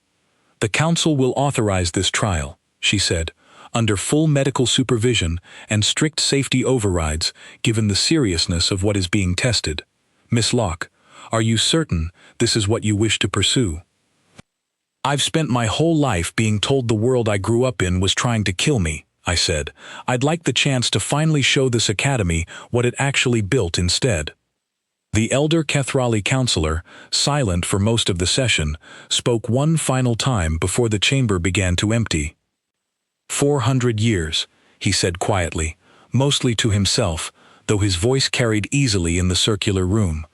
"The Council will authorize this trial," she said, "under full medical supervision and strict safety overrides, given the seriousness of what is being tested. Miss Locke, are you certain this is what you wish to pursue?" "I've spent my whole life being told the world I grew up in was trying to kill me," I said. "I'd like the chance to finally show this academy what it actually built instead." The elder Kethrali counselor, silent for most of the session, spoke one final time before the chamber began to empty. 400 years, he said quietly, mostly to himself, though his voice carried easily in the circular room.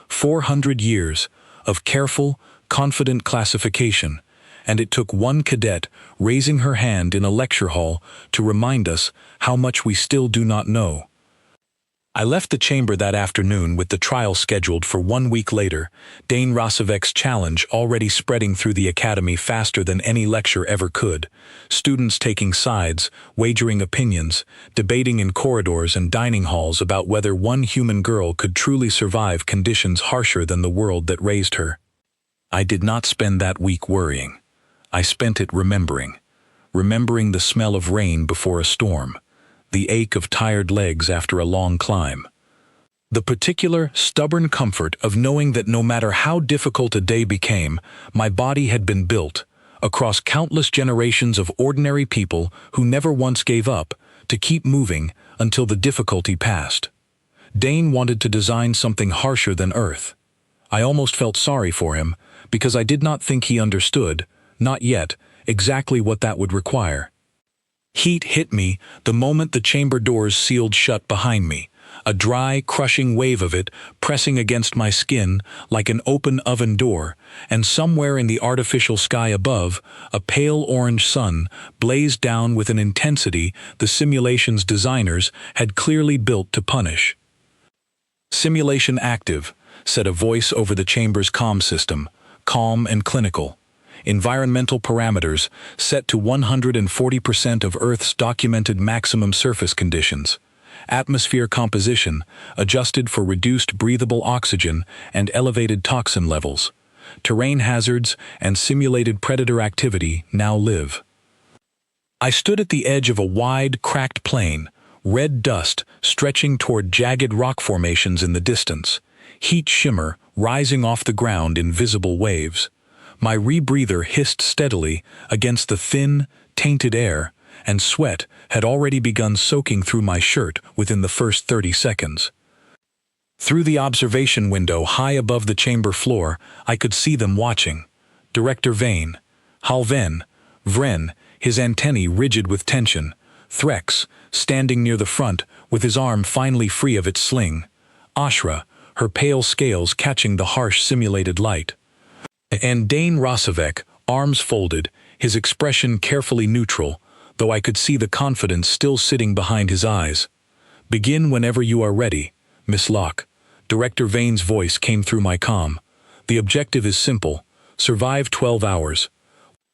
400 years of careful, confident classification, and it took one cadet raising her hand in a lecture hall to remind us how much we still do not know. I left the chamber that afternoon with the trial scheduled for 1 week later, Dane Rosovek's challenge already spreading through the academy faster than any lecture ever could, students taking sides, wagering opinions, debating in corridors and dining halls about whether one human girl could truly survive conditions harsher than the world that raised her. I did not spend that week worrying. I spent it remembering the smell of rain before a storm, the ache of tired legs after a long climb, the particular, stubborn comfort of knowing that no matter how difficult a day became, my body had been built, across countless generations of ordinary people who never once gave up, to keep moving until the difficulty passed. Dane wanted to design something harsher than Earth. I almost felt sorry for him, because I did not think he understood, not yet, exactly what that would require. Heat hit me the moment the chamber doors sealed shut behind me, a dry, crushing wave of it pressing against my skin like an open oven door, and somewhere in the artificial sky above, a pale orange sun blazed down with an intensity the simulation's designers had clearly built to punish. "Simulation active," said a voice over the chamber's comm system, calm and clinical. "Environmental parameters set to 140% of Earth's documented maximum surface conditions. Atmosphere composition adjusted for reduced breathable oxygen and elevated toxin levels. Terrain hazards and simulated predator activity now live." I stood at the edge of a wide, cracked plain, red dust stretching toward jagged rock formations in the distance, heat shimmer rising off the ground in visible waves. My rebreather hissed steadily against the thin, tainted air, and sweat had already begun soaking through my shirt within the first 30 seconds. Through the observation window high above the chamber floor, I could see them watching. Director Vane, Halven, Vren, his antennae rigid with tension, Threx, standing near the front with his arm finally free of its sling, Ashra, her pale scales catching the harsh simulated light, and Dane Rosovek, arms folded, his expression carefully neutral, though I could see the confidence still sitting behind his eyes. "Begin whenever you are ready, Miss Locke." Director Vane's voice came through my comm. "The objective is simple. Survive 12 hours.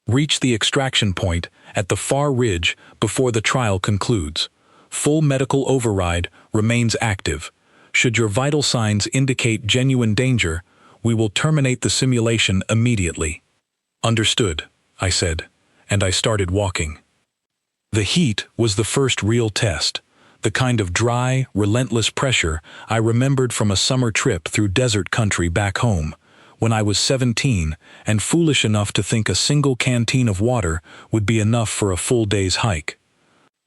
Reach the extraction point at the far ridge before the trial concludes. Full medical override remains active. Should your vital signs indicate genuine danger, we will terminate the simulation immediately." "Understood," I said, and I started walking. The heat was the first real test, the kind of dry, relentless pressure I remembered from a summer trip through desert country back home, when I was 17 and foolish enough to think a single canteen of water would be enough for a full day's hike.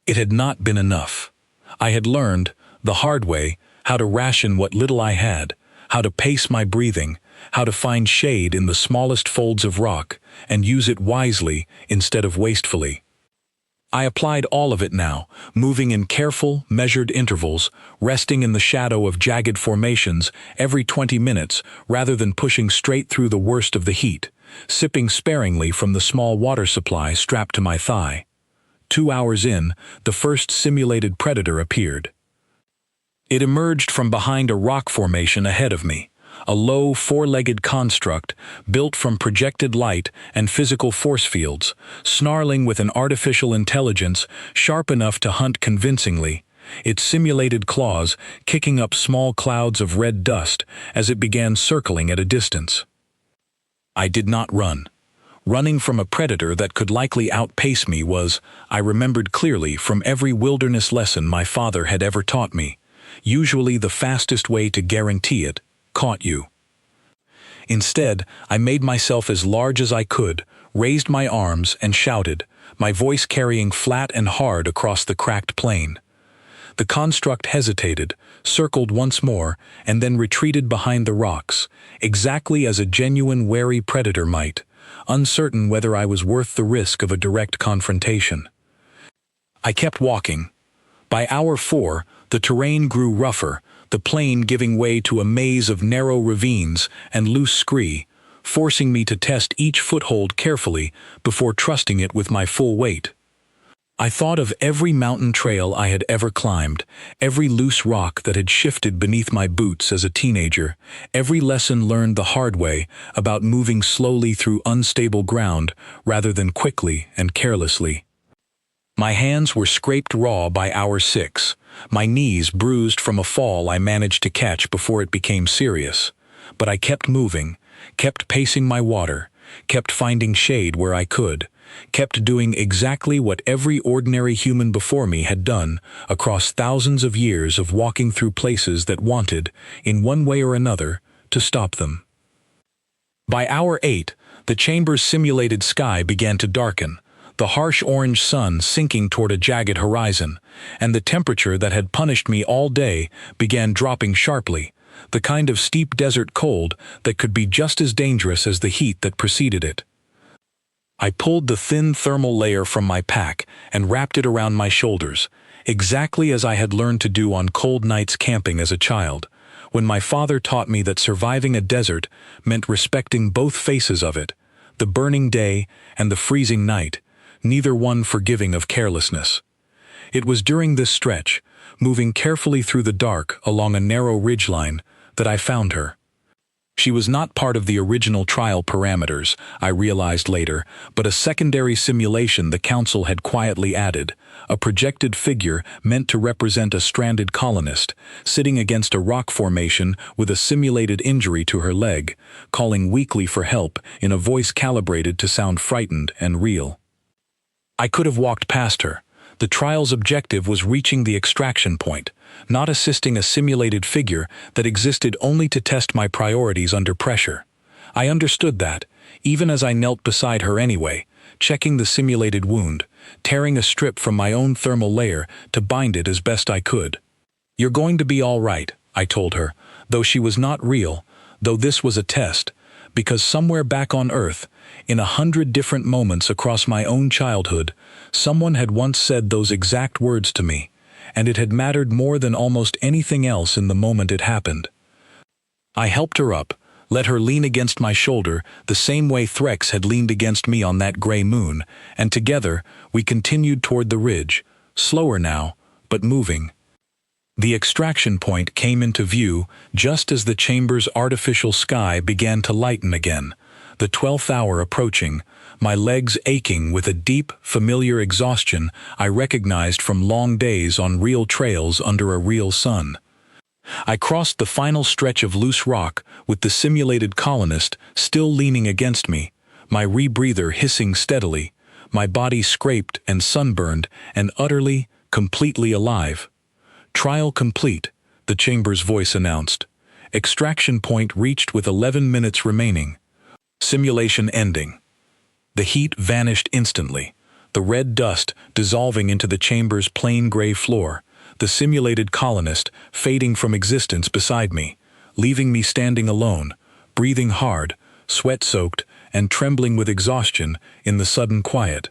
It had not been enough. I had learned, the hard way, how to ration what little I had, how to pace my breathing, how to find shade in the smallest folds of rock, and use it wisely instead of wastefully. I applied all of it now, moving in careful, measured intervals, resting in the shadow of jagged formations every 20 minutes rather than pushing straight through the worst of the heat, sipping sparingly from the small water supply strapped to my thigh. 2 hours in, the first simulated predator appeared. It emerged from behind a rock formation ahead of me, a low, four-legged construct built from projected light and physical force fields, snarling with an artificial intelligence sharp enough to hunt convincingly, its simulated claws kicking up small clouds of red dust as it began circling at a distance. I did not run. Running from a predator that could likely outpace me was, I remembered clearly from every wilderness lesson my father had ever taught me, usually the fastest way to guarantee it caught you. Instead, I made myself as large as I could, raised my arms, and shouted, my voice carrying flat and hard across the cracked plain. The construct hesitated, circled once more, and then retreated behind the rocks, exactly as a genuine wary predator might, uncertain whether I was worth the risk of a direct confrontation. I kept walking. By hour 4, the terrain grew rougher, the plain giving way to a maze of narrow ravines and loose scree, forcing me to test each foothold carefully before trusting it with my full weight. I thought of every mountain trail I had ever climbed, every loose rock that had shifted beneath my boots as a teenager, every lesson learned the hard way about moving slowly through unstable ground rather than quickly and carelessly. My hands were scraped raw by hour 6, my knees bruised from a fall I managed to catch before it became serious. But I kept moving, kept pacing my water, kept finding shade where I could, kept doing exactly what every ordinary human before me had done across thousands of years of walking through places that wanted, in one way or another, to stop them. By hour 8, the chamber's simulated sky began to darken, the harsh orange sun sinking toward a jagged horizon, and the temperature that had punished me all day began dropping sharply, the kind of steep desert cold that could be just as dangerous as the heat that preceded it. I pulled the thin thermal layer from my pack and wrapped it around my shoulders, exactly as I had learned to do on cold nights camping as a child, when my father taught me that surviving a desert meant respecting both faces of it, the burning day and the freezing night, neither one forgiving of carelessness. It was during this stretch, moving carefully through the dark along a narrow ridgeline, that I found her. She was not part of the original trial parameters, I realized later, but a secondary simulation the Council had quietly added, a projected figure meant to represent a stranded colonist, sitting against a rock formation with a simulated injury to her leg, calling weakly for help in a voice calibrated to sound frightened and real. I could have walked past her. The trial's objective was reaching the extraction point, not assisting a simulated figure that existed only to test my priorities under pressure. I understood that, even as I knelt beside her anyway, checking the simulated wound, tearing a strip from my own thermal layer to bind it as best I could. "You're going to be all right," I told her, though she was not real, though this was a test, because somewhere back on Earth, in 100 different moments across my own childhood, someone had once said those exact words to me, and it had mattered more than almost anything else in the moment it happened. I helped her up, let her lean against my shoulder the same way Threx had leaned against me on that gray moon, and together we continued toward the ridge, slower now, but moving. The extraction point came into view just as the chamber's artificial sky began to lighten again, the 12th hour approaching, my legs aching with a deep, familiar exhaustion I recognized from long days on real trails under a real sun. I crossed the final stretch of loose rock with the simulated colonist still leaning against me, my rebreather hissing steadily, my body scraped and sunburned and utterly, completely alive. "Trial complete," the chamber's voice announced. "Extraction point reached with 11 minutes remaining. Simulation ending." The heat vanished instantly, the red dust dissolving into the chamber's plain gray floor, the simulated colonist fading from existence beside me, leaving me standing alone, breathing hard, sweat-soaked, and trembling with exhaustion in the sudden quiet.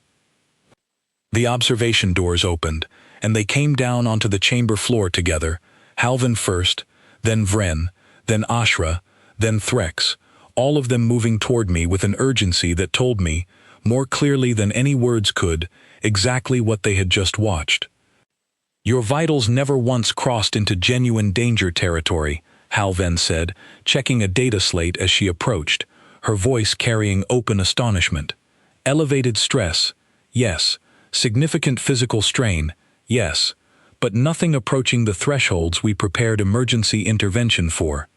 The observation doors opened, and they came down onto the chamber floor together, Halvin first, then Vren, then Ashra, then Threx, all of them moving toward me with an urgency that told me, more clearly than any words could, exactly what they had just watched. "Your vitals never once crossed into genuine danger territory," Halven said, checking a data slate as she approached, her voice carrying open astonishment. "Elevated stress, yes. Significant physical strain, yes. But nothing approaching the thresholds we prepared emergency intervention for."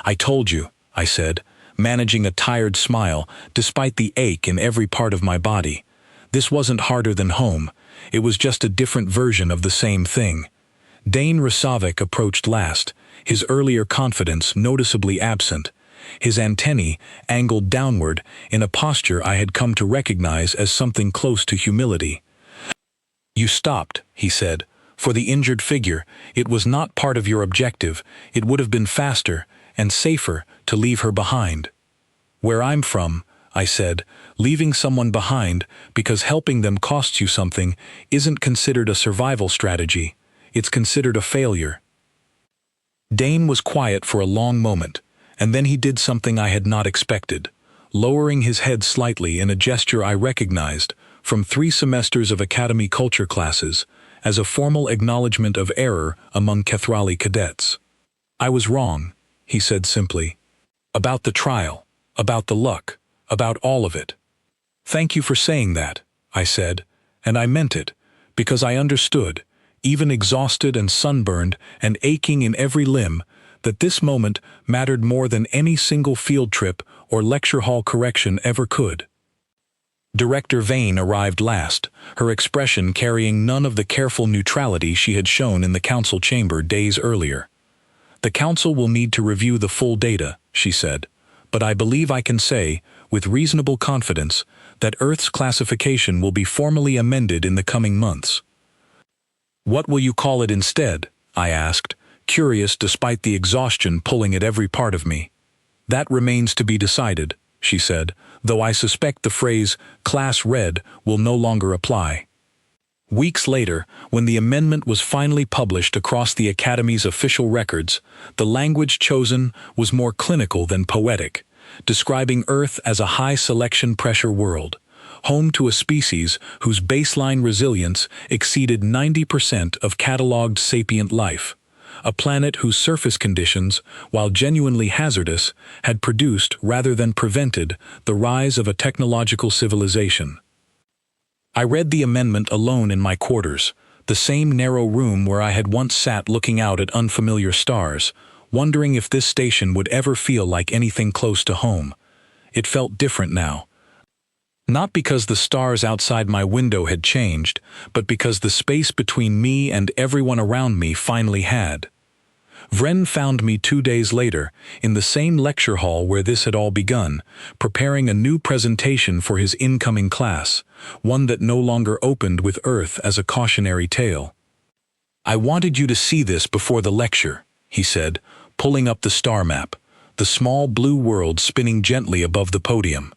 "I told you," I said, managing a tired smile despite the ache in every part of my body. "This wasn't harder than home. It was just a different version of the same thing." Dane Rasavik approached last, his earlier confidence noticeably absent, his antennae angled downward in a posture I had come to recognize as something close to humility. "You stopped," he said. "For the injured figure, it was not part of your objective. It would have been faster and safer to leave her behind." "Where I'm from," I said, "leaving someone behind because helping them costs you something isn't considered a survival strategy. It's considered a failure." Dane was quiet for a long moment, and then he did something I had not expected, lowering his head slightly in a gesture I recognized, from 3 semesters of Academy culture classes, as a formal acknowledgement of error among Kethrali cadets. "I was wrong," he said simply. "About the trial, about the luck, about all of it." "Thank you for saying that," I said, and I meant it, because I understood, even exhausted and sunburned and aching in every limb, that this moment mattered more than any single field trip or lecture hall correction ever could. Director Vane arrived last, her expression carrying none of the careful neutrality she had shown in the council chamber days earlier. "The council will need to review the full data," she said, "but I believe I can say, with reasonable confidence, that Earth's classification will be formally amended in the coming months." "What will you call it instead?" I asked, curious despite the exhaustion pulling at every part of me. "That remains to be decided," she said, "though I suspect the phrase Class Red will no longer apply." Weeks later, when the amendment was finally published across the Academy's official records, the language chosen was more clinical than poetic, describing Earth as a high-selection pressure world, home to a species whose baseline resilience exceeded 90% of catalogued sapient life, a planet whose surface conditions, while genuinely hazardous, had produced rather than prevented the rise of a technological civilization. I read the amendment alone in my quarters, the same narrow room where I had once sat looking out at unfamiliar stars, wondering if this station would ever feel like anything close to home. It felt different now. Not because the stars outside my window had changed, but because the space between me and everyone around me finally had. Vren found me 2 days later, in the same lecture hall where this had all begun, preparing a new presentation for his incoming class, one that no longer opened with Earth as a cautionary tale. "I wanted you to see this before the lecture," he said, pulling up the star map, the small blue world spinning gently above the podium,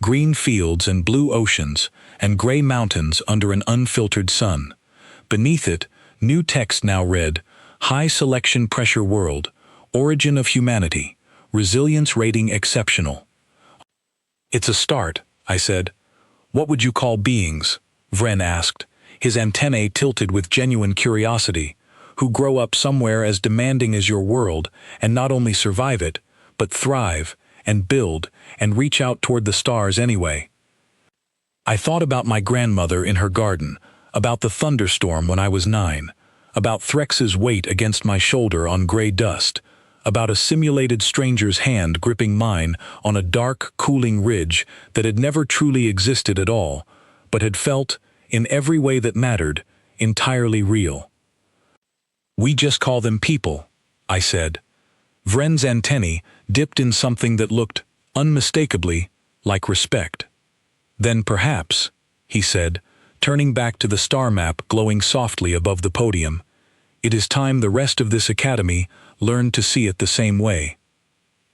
green fields and blue oceans, and gray mountains under an unfiltered sun. Beneath it, new text now read, "High Selection Pressure World, Origin of Humanity, Resilience Rating Exceptional." "It's a start," I said. "What would you call beings?" Vren asked, his antennae tilted with genuine curiosity, "who grow up somewhere as demanding as your world and not only survive it, but thrive and build and reach out toward the stars anyway." I thought about my grandmother in her garden, about the thunderstorm when I was 9, about Threx's weight against my shoulder on gray dust, about a simulated stranger's hand gripping mine on a dark, cooling ridge that had never truly existed at all, but had felt, in every way that mattered, entirely real. "We just call them people," I said. Vren's antennae dipped in something that looked, unmistakably, like respect. "Then perhaps," he said, turning back to the star map glowing softly above the podium, "it is time the rest of this academy learned to see it the same way."